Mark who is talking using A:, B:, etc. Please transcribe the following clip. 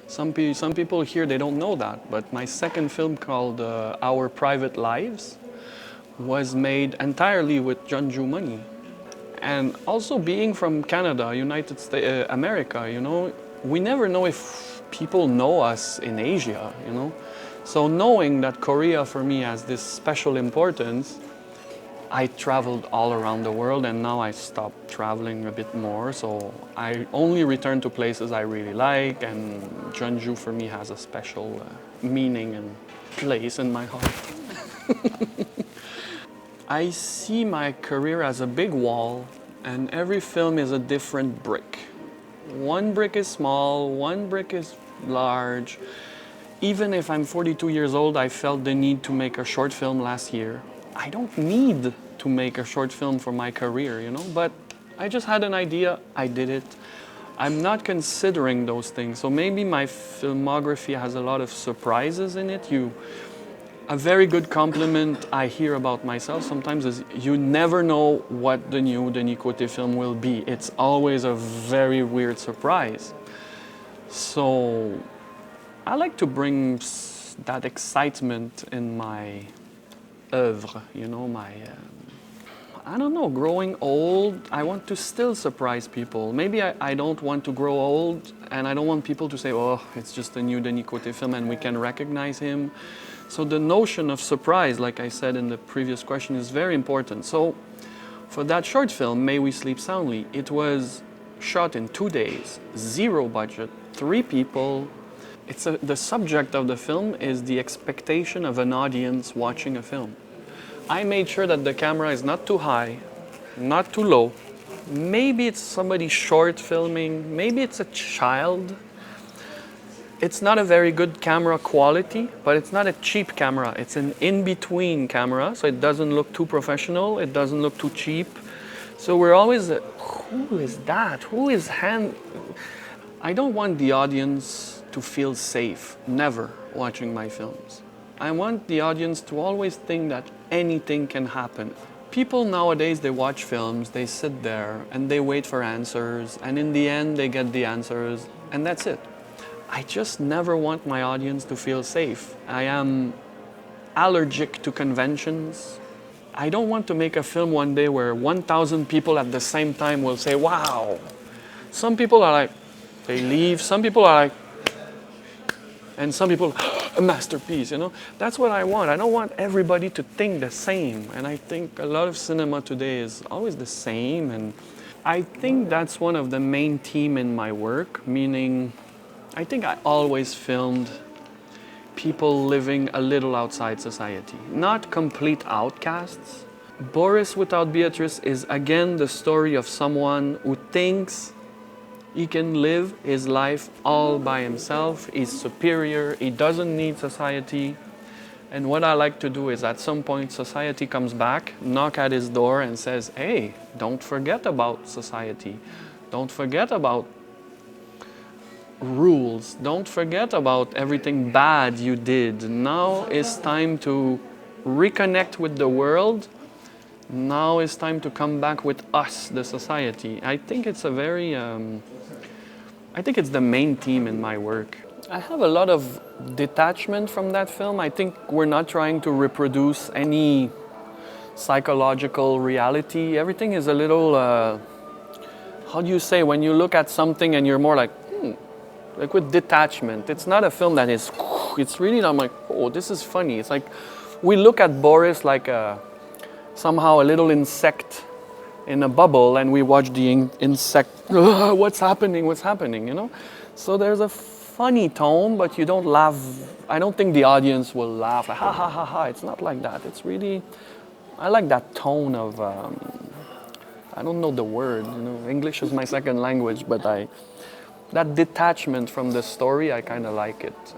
A: Some people here, they don't know that, but my second film called Our Private Lives was made entirely with Jeonju money. And also being from Canada, United States, America, you know, we never know if people know us in Asia, you know. So knowing that Korea for me has this special importance, I traveled all around the world, and now I stopped traveling a bit more. So I only return to places I really like, and Jeonju for me has a special meaning and place in my heart. I see my career as a big wall, and every film is a different brick. One brick is small, one brick is large. Even if I'm 42 years old, I felt the need to make a short film last year. I don't need to make a short film for my career, you know, but I just had an idea, I did it. I'm not considering those things, so maybe my filmography has a lot of surprises in it. A very good compliment I hear about myself sometimes is you never know what the new Denis CôTÉ film will be. It's always a very weird surprise. So I like to bring that excitement in my oeuvre, you know, I don't know, growing old, I want to still surprise people. Maybe I don't want to grow old, and I don't want people to say, oh, it's just a new Denis CôTÉ film and we can recognize him. So the notion of surprise, like I said in the previous question, is very important. So for that short film, May We Sleep Soundly, it was shot in 2 days, 0 budget, 3 people. The subject of the film is the expectation of an audience watching a film. I made sure that the camera is not too high, not too low. Maybe it's somebody short filming, maybe it's a child. It's not a very good camera quality, but it's not a cheap camera. It's an in-between camera, so it doesn't look too professional, it doesn't look too cheap. So we're always, who is that? I don't want the audience to feel safe, never, watching my films. I want the audience to always think that anything can happen. People nowadays, they watch films, they sit there and they wait for answers, and in the end they get the answers, and that's it. I just never want my audience to feel safe. I am allergic to conventions. I don't want to make a film one day where 1,000 people at the same time will say, wow. Some people are like, they leave, some people are like, and some people, a masterpiece, you know? That's what I want. I don't want everybody to think the same. And I think a lot of cinema today is always the same. And I think that's one of the main themes in my work, meaning I think I always filmed people living a little outside society, not complete outcasts. Boris without Beatrice is again the story of someone who thinks he can live his life all by himself, he's superior, he doesn't need society. And what I like to do is at some point society comes back, knock at his door and says, hey, don't forget about society. Don't forget about rules. Don't forget about everything bad you did. Now it's time to reconnect with the world. Now it's time to come back with us, the society. I think it's I think it's the main theme in my work. I have a lot of detachment from that film. I think we're not trying to reproduce any psychological reality. Everything is a little, how do you say, when you look at something and you're more like with detachment. It's not a film that is, it's really not like, oh, this is funny. It's like, we look at Boris like somehow a little insect in a bubble, and we watch the insect, what's happening, you know? So there's a funny tone, but you don't laugh. I don't think the audience will laugh, like, ha ha ha ha. It's not like that. It's really, I like that tone of, I don't know the word, you know, English is my second language, but that detachment from the story, I kind of like it.